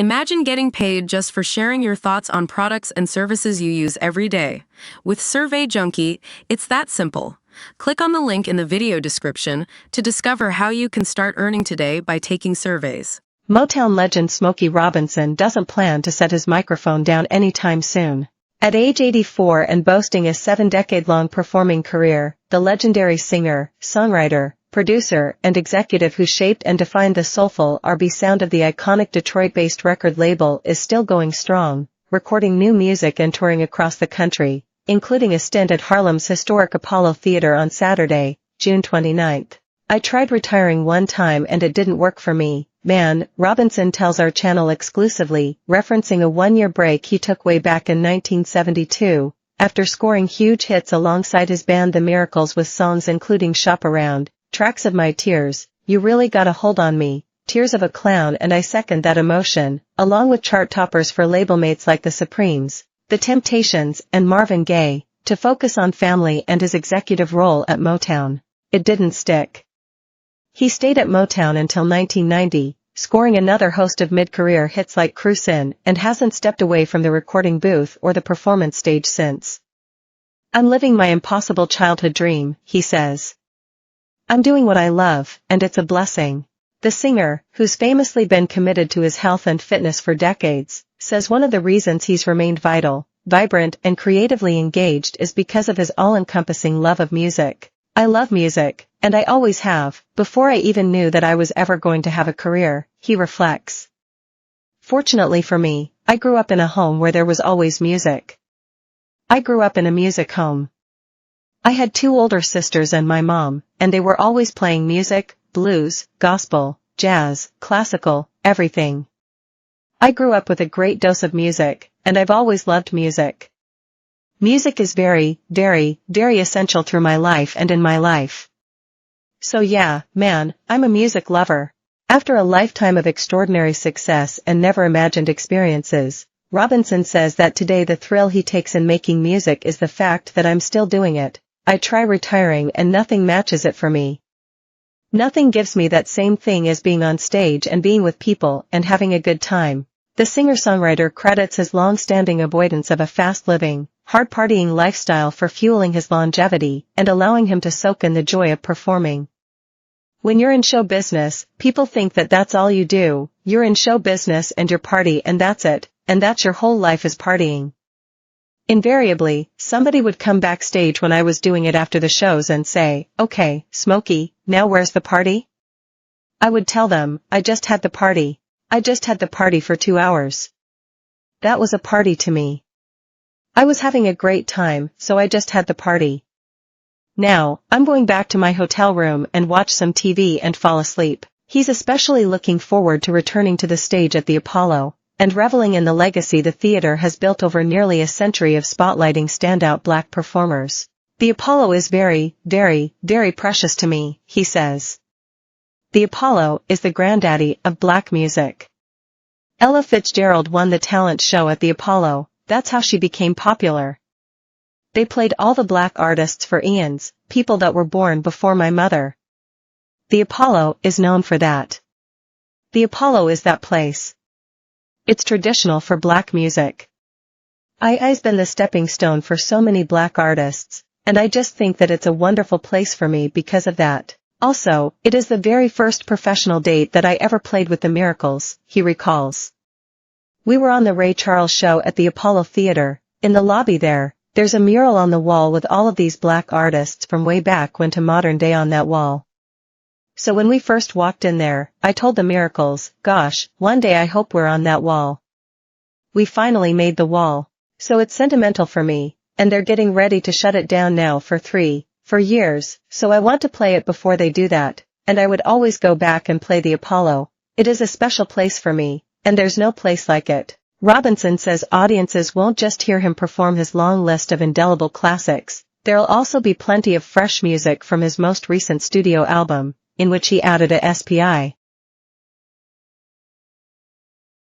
Imagine getting paid just for sharing your thoughts on products and services you use every day. With Survey Junkie, it's that simple. Click on the link in the video description to discover how you can start earning today by taking surveys. Motown legend Smokey Robinson doesn't plan to set his microphone down anytime soon. At age 84 and boasting a 7-decade-long performing career, the legendary singer, songwriter, producer, and executive who shaped and defined the soulful R&B sound of the iconic Detroit-based record label is still going strong, recording new music and touring across the country, including a stint at Harlem's historic Apollo Theater on Saturday, June 29th. "I tried retiring one time and it didn't work for me, man," Robinson tells our channel exclusively, referencing a one-year break he took way back in 1972, after scoring huge hits alongside his band The Miracles with songs including Shop Around, Tracks of My Tears, You Really Got a Hold on Me, Tears of a Clown and I Second That Emotion, along with chart toppers for label mates like The Supremes, The Temptations, and Marvin Gaye, to focus on family and his executive role at Motown. It didn't stick. He stayed at Motown until 1990, scoring another host of mid-career hits like Cruisin', and hasn't stepped away from the recording booth or the performance stage since. "I'm living my impossible childhood dream," he says. "I'm doing what I love, and it's a blessing." The singer, who's famously been committed to his health and fitness for decades, says one of the reasons he's remained vibrant, and creatively engaged is because of his all-encompassing love of music. "I love music, and I always have, before I even knew that I was ever going to have a career," he reflects. "Fortunately for me, I grew up in a home where there was always music. I grew up in a music home. I had 2 older sisters and my mom, and they were always playing music, blues, gospel, jazz, classical, everything. I grew up with a great dose of music, and I've always loved music. Music is very, very, very essential through my life and in my life. So yeah, man, I'm a music lover." After a lifetime of extraordinary success and never-imagined experiences, Robinson says that today the thrill he takes in making music is the fact that I'm still doing it. "I try retiring and nothing matches it for me. Nothing gives me that same thing as being on stage and being with people and having a good time." The singer-songwriter credits his long-standing avoidance of a fast-living, hard-partying lifestyle for fueling his longevity and allowing him to soak in the joy of performing. "When you're in show business, people think that that's all you do. You're in show business and your party and that's it, and that's your whole life is partying. Invariably, somebody would come backstage when I was doing it after the shows and say, 'Okay, Smokey, now where's the party?' I would tell them, 'I just had the party. I just had the party for 2 hours. That was a party to me. I was having a great time, so I just had the party. Now, I'm going back to my hotel room and watch some TV and fall asleep." He's especially looking forward to returning to the stage at the Apollo, and reveling in the legacy the theater has built over nearly a century of spotlighting standout black performers. "The Apollo is very, very, very precious to me," he says. "The Apollo is the granddaddy of black music. Ella Fitzgerald won the talent show at the Apollo, that's how she became popular. They played all the black artists for eons, people that were born before my mother. The Apollo is known for that. The Apollo is that place. It's traditional for black music. I've been the stepping stone for so many black artists, and I just think that it's a wonderful place for me because of that. Also, it is the very first professional date that I ever played with the Miracles," he recalls. "We were on the Ray Charles show at the Apollo Theater. In the lobby there's a mural on the wall with all of these black artists from way back when to modern day on that wall. So when we first walked in there, I told the Miracles, 'Gosh, one day I hope we're on that wall.' We finally made the wall. So it's sentimental for me, and they're getting ready to shut it down now for 4 years, so I want to play it before they do that, and I would always go back and play the Apollo. It is a special place for me, and there's no place like it." Robinson says audiences won't just hear him perform his long list of indelible classics, there'll also be plenty of fresh music from his most recent studio album, in which he added a SPI.